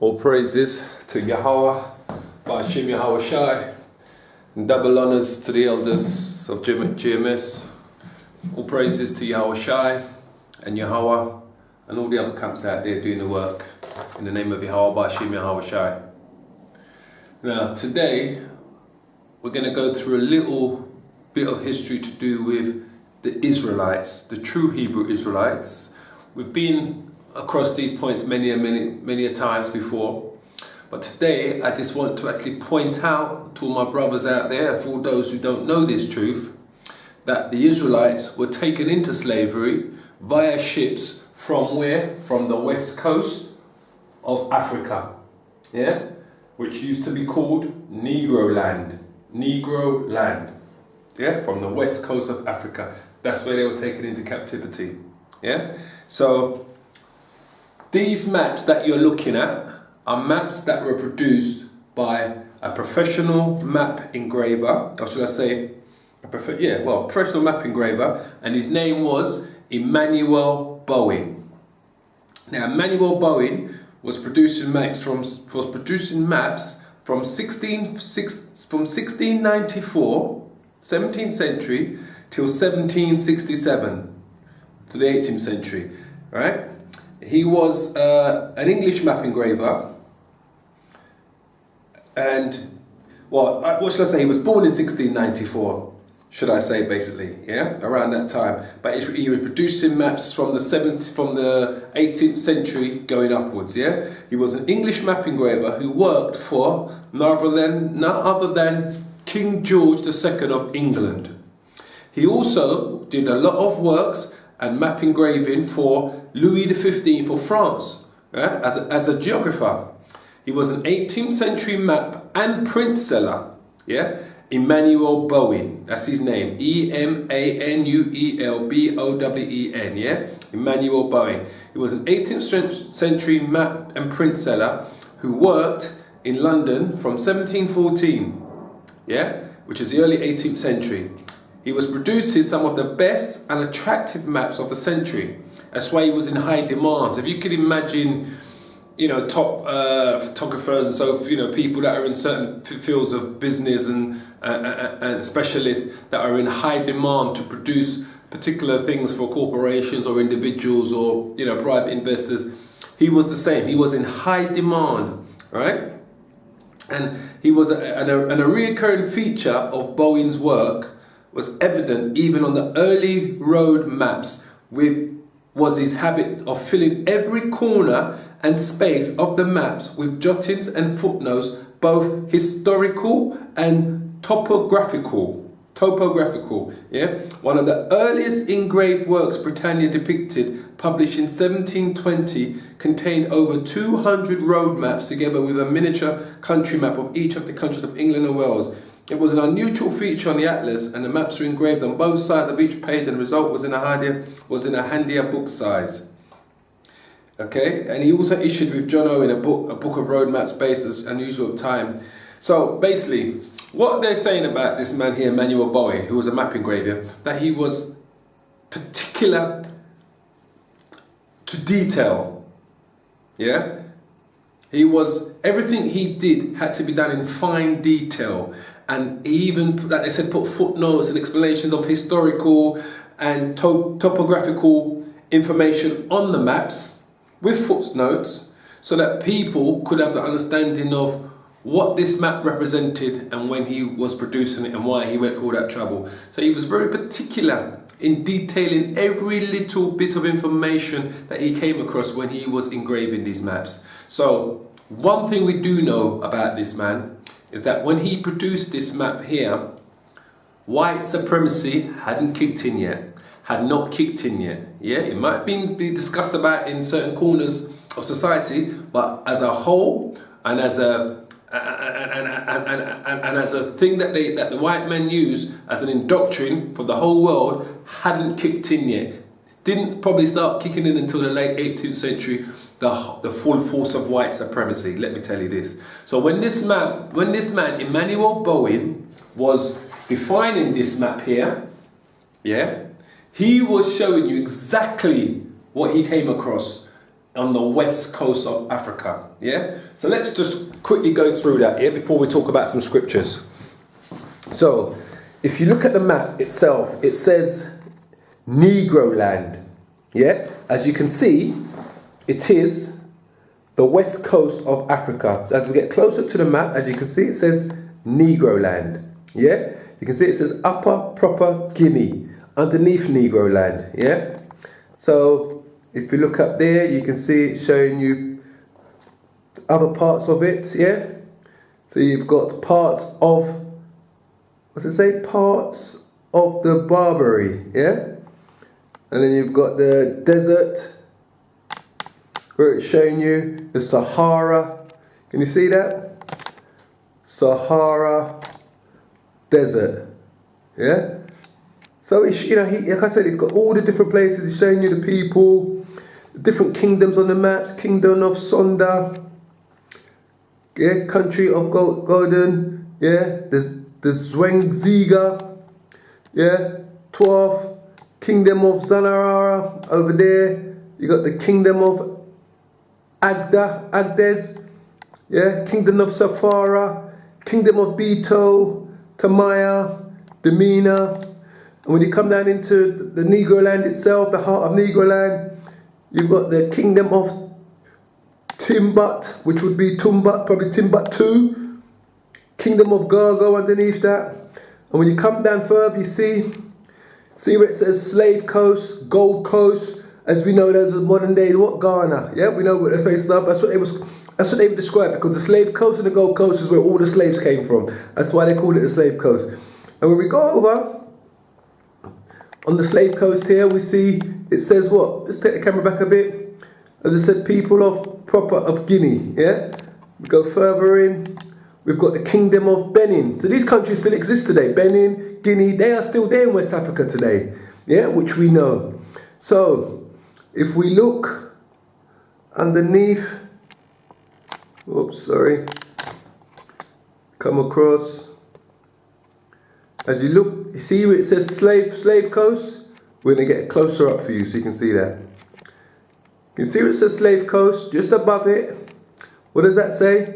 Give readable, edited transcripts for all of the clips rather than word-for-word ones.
All praises to Yahweh, Ba'ashim Yahweh Shai, and double honors to the elders of GMS. All praises to Yahweh Shai and Yahweh and all the other camps out there doing the work in the name of Yahweh, Ba'ashim Yahweh Shai. Now, today we're going to go through a little bit of history to do with the Israelites, the true Hebrew Israelites. We've been across these points many a times before, but today I just want to actually point out to all my brothers out there, for all those who don't know this truth, that the Israelites were taken into slavery via ships from where? From the west coast of Africa, yeah, which used to be called Negroland, yeah, from the west coast of Africa. That's where they were taken into captivity, yeah. So these maps that you're looking at are maps that were produced by a professional map engraver, or should I say, professional map engraver, and his name was Edward Bowen. Now, Edward Bowen was producing maps from 1694, 17th century, till 1767, to the 18th century, right? He was an English map engraver, and what should I say? He was born in 1694, should I say, basically, yeah, around that time. But he was producing maps from the 18th century going upwards, yeah. He was an English map engraver who worked for none other than King George II of England. He also did a lot of works and map engraving for Louis XV of France, yeah, as a geographer. He was an 18th century map and print seller, yeah. Edward Bowen, that's his name, Emanuelbowen, yeah, Edward Bowen. He was an 18th century map and print seller who worked in London from 1714, yeah, which is the early 18th century. He was producing some of the best and attractive maps of the century. That's why he was in high demand. So if you could imagine, top photographers and so, people that are in certain fields of business and specialists that are in high demand to produce particular things for corporations or individuals or, private investors. He was the same. He was in high demand, right? And he was a reoccurring feature of Bowen's work was evident even on the early road maps, was his habit of filling every corner and space of the maps with jottings and footnotes, both historical and topographical, yeah. One of the earliest engraved works Britannia depicted, published in 1720, contained over 200 road maps together with a miniature country map of each of the countries of England and Wales. It was an unusual feature on the atlas, and the maps were engraved on both sides of each page, and the result was in a handier book size. Okay, and he also issued with John Owen a book of road maps based as unusual time. So basically, what they're saying about this man here, Edward Bowen, who was a map engraver, that he was particular to detail. Yeah, everything he did had to be done in fine detail. And he even, like they said, put footnotes and explanations of historical and topographical information on the maps with footnotes, so that people could have the understanding of what this map represented and when he was producing it and why he went through all that trouble. So he was very particular in detailing every little bit of information that he came across when he was engraving these maps. So one thing we do know about this man is that when he produced this map here, white supremacy had not kicked in yet. Yeah, it might be discussed about in certain corners of society, but as a whole and as a thing that the white men use as an indoctrination for the whole world hadn't kicked in yet. Didn't probably start kicking in until the late 18th century. The full force of white supremacy, let me tell you this. So when this man, Edward Bowen, was defining this map here, yeah, he was showing you exactly what he came across on the west coast of Africa. Yeah? So let's just quickly go through that here before we talk about some scriptures. So, if you look at the map itself, it says Negroland. Yeah? As you can see, it is the west coast of Africa. So as we get closer to the map, as you can see, it says Negroland. Yeah? You can see it says Upper Proper Guinea, underneath Negroland. Yeah? So, if you look up there, you can see it showing you other parts of it. Yeah? So you've got parts of, what's it say? Parts of the Barbary. Yeah? And then you've got the desert, where it's showing you the Sahara. Can you see that? Sahara desert. Yeah? So, it's, you know, like I said, it's got all the different places. It's showing you the people, the different kingdoms on the maps. Kingdom of Sonda. Yeah? Country of Golden. Yeah? The Zwangziga. Yeah? 12th. Kingdom of Zanarara over there. You got the Kingdom of Agdes. Yeah, Kingdom of Safara, Kingdom of Beto, Tamaya, Demina. And when you come down into the Negroland itself, the heart of Negroland, you've got the Kingdom of Timbut, which would be Tumbat, probably Timbuktu. Kingdom of Gargo underneath that. And when you come down further, you see where it says Slave Coast, Gold Coast, as we know those are modern day what, Ghana. Yeah, we know what they're facing up. That's what they would describe, because the Slave Coast and the Gold Coast is where all the slaves came from. That's why they call it the Slave Coast. And when we go over on the Slave Coast here, we see it says what? Let's take the camera back a bit. As I said, people of Guinea. Yeah, we go further in. We've got the Kingdom of Benin. So these countries still exist today. Benin, Guinea, they are still there in West Africa today. Yeah, which we know. So, if we look underneath, come across, as you look, you see where it says Slave Coast? We're going to get closer up for you so you can see that. You can see where it says Slave Coast, just above it. What does that say?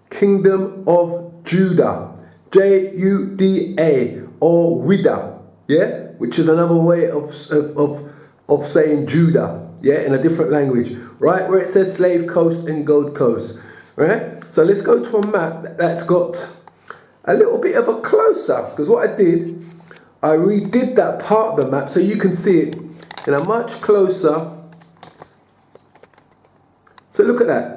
Kingdom of Juda, Juda, or Whidah, yeah, which is another way of saying Juda, yeah, in a different language, right? Where it says Slave Coast and Gold Coast, right? So let's go to a map that's got a little bit of a close-up, because what I did, I redid that part of the map so you can see it in a much closer. So look at that.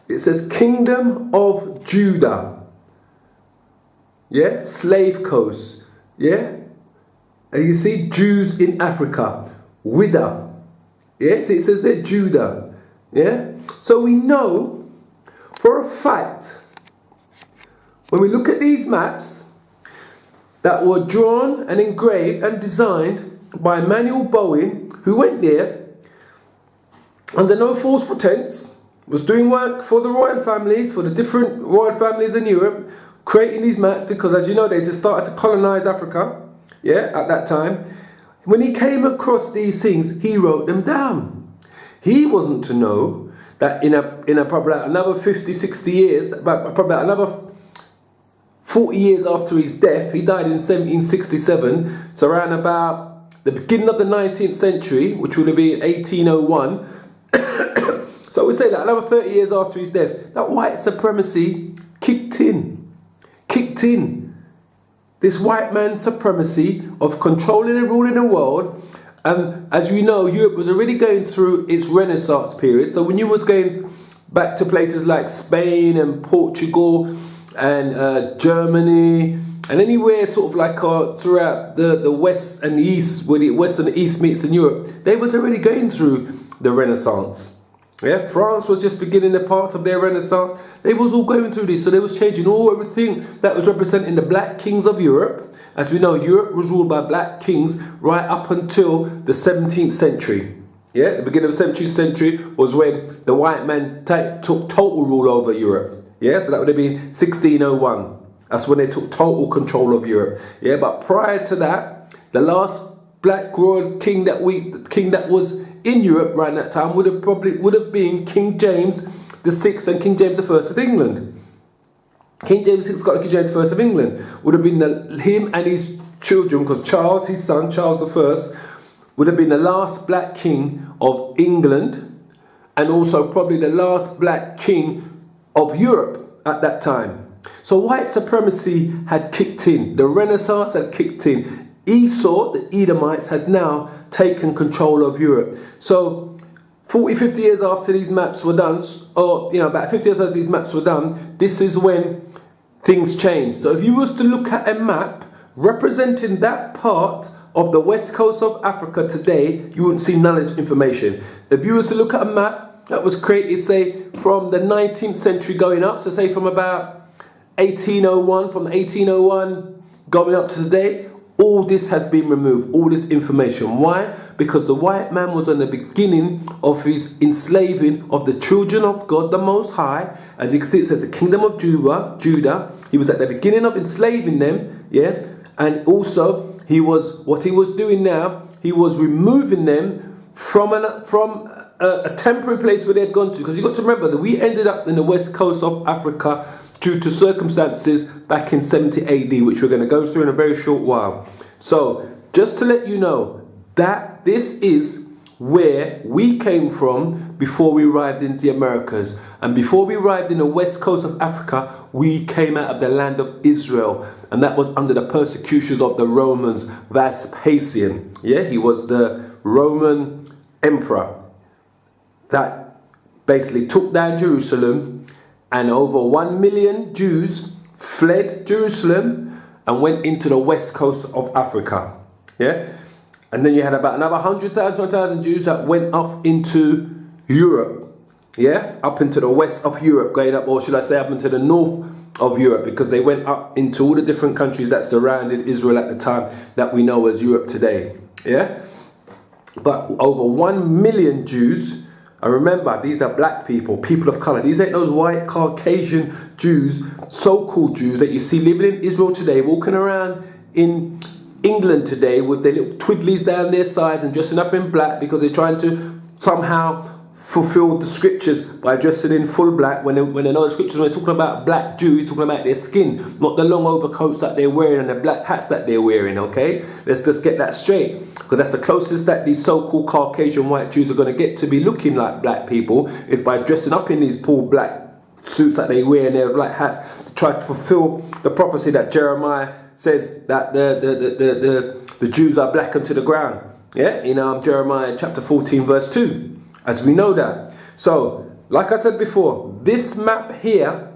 It says Kingdom of Juda. Yeah, Slave Coast. Yeah, and you see Jews in Africa. Whidah. Yeah, so it says there Juda. Yeah, so we know for a fact when we look at these maps that were drawn and engraved and designed by Edward Bowen, who went there under no false pretense, was doing work for the royal families, for the different royal families in Europe, creating these maps because, as you know, they just started to colonize Africa, yeah, at that time. When he came across these things, he wrote them down. He wasn't to know that in a probably another 50, 60 years, probably another 40 years after his death, he died in 1767, so around about the beginning of the 19th century, which would have been 1801, so we say that another 30 years after his death, that white supremacy kicked in. This white man's supremacy of controlling and ruling the world. And as you know, Europe was already going through its Renaissance period. So when you was going back to places like Spain and Portugal and Germany and anywhere sort of like throughout the West and the East, where the West and the East meets in Europe, they was already going through the Renaissance. Yeah, France was just beginning the parts of their Renaissance. They was all going through this, so they was changing everything that was representing the black kings of Europe. As we know, Europe was ruled by black kings right up until the 17th century. Yeah, the beginning of the 17th century was when the white man took total rule over Europe. Yeah, so that would have been 1601. That's when they took total control of Europe. Yeah, but prior to that, the last black royal king that was in Europe around that time would have been King James the Sixth and King James the First of England. King James the Sixth, King James the First of England would have been him and his children, because Charles, his son, Charles the First, would have been the last black king of England, and also probably the last black king of Europe at that time. So white supremacy had kicked in. The Renaissance had kicked in. Esau, the Edomites, had now taken control of Europe. So 40, 50 years after these maps were done, or about 50 years after these maps were done, this is when things changed. So if you was to look at a map representing that part of the west coast of Africa today, you wouldn't see none of this information. If you was to look at a map that was created, say, from the 19th century going up, so say from about 1801, from 1801 going up to today, all this has been removed, all this information. Why? Because the white man was on the beginning of his enslaving of the children of God the Most High. As you can see, it says the Kingdom of Juda. He was at the beginning of enslaving them, yeah? And also, what he was doing now, he was removing them from a temporary place where they had gone to. Because you've got to remember that we ended up in the west coast of Africa due to circumstances back in 70 AD, which we're going to go through in a very short while. So, just to let you know that this is where we came from before we arrived in the Americas. And before we arrived in the west coast of Africa, we came out of the land of Israel. And that was under the persecutions of the Romans, Vespasian. Yeah, he was the Roman emperor that basically took down Jerusalem, and over 1 million Jews fled Jerusalem and went into the west coast of Africa. Yeah, and then you had about another 100,000 Jews that went off into Europe. Yeah, up into the west of Europe, going up, or should I say up into the north of Europe, because they went up into all the different countries that surrounded Israel at the time that we know as Europe today. Yeah, but over 1 million Jews. And remember, these are black people, people of color. These ain't those white Caucasian Jews, so-called Jews that you see living in Israel today, walking around in England today with their little twiddlies down their sides and dressing up in black because they're trying to somehow fulfill the scriptures by dressing in full black. When they know the scriptures, when they're talking about black Jews, talking about their skin, not the long overcoats that they're wearing and the black hats that they're wearing, okay? Let's just get that straight, because that's the closest that these so-called Caucasian white Jews are going to get to be looking like black people, is by dressing up in these full black suits that they wear and their black hats to try to fulfill the prophecy that Jeremiah says that the Jews are blackened to the ground. Yeah, in Jeremiah chapter 14 verse 2. As we know that. So, like I said before, this map here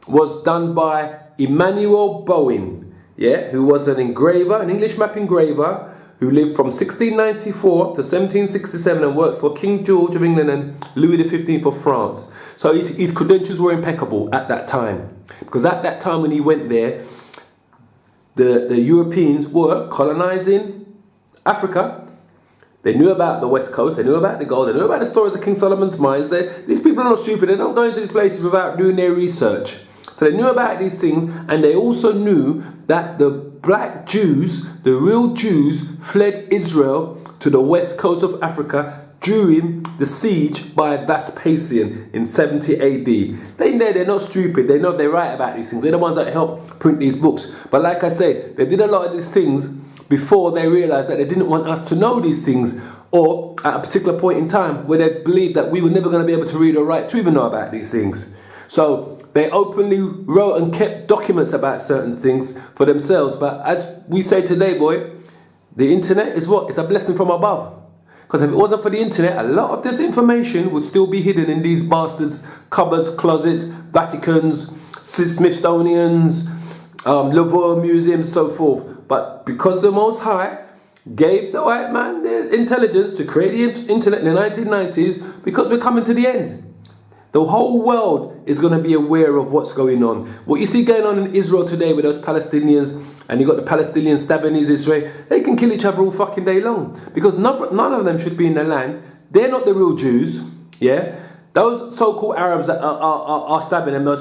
was done by Edward Bowen, yeah, who was an engraver, an English map engraver, who lived from 1694 to 1767 and worked for King George of England and Louis XV of France. So his credentials were impeccable at that time. Because at that time when he went there, the Europeans were colonizing Africa. They knew about the West Coast, they knew about the gold, they knew about the stories of King Solomon's mines. These people are not stupid, they don't go into these places without doing their research. So they knew about these things, and they also knew that the black Jews, the real Jews, fled Israel to the west coast of Africa during the siege by Vespasian in 70 AD. They know they're not stupid, they know they're right about these things. They're the ones that helped print these books. But like I say, they did a lot of these things before they realized that they didn't want us to know these things, or at a particular point in time where they believed that we were never going to be able to read or write to even know about these things. So they openly wrote and kept documents about certain things for themselves. But as we say today, boy, the internet is what? It's a blessing from above. Because if it wasn't for the internet, a lot of this information would still be hidden in these bastards' cupboards, closets, Vaticans, Smithsonians, Louvre museums, so forth. But because the Most High gave the white man the intelligence to create the internet in the 1990s, because we're coming to the end. The whole world is going to be aware of what's going on. What you see going on in Israel today with those Palestinians, and you got the Palestinians stabbing these Israelis, they can kill each other all fucking day long. Because none of them should be in the land. They're not the real Jews, yeah? Those so-called Arabs that are stabbing them, those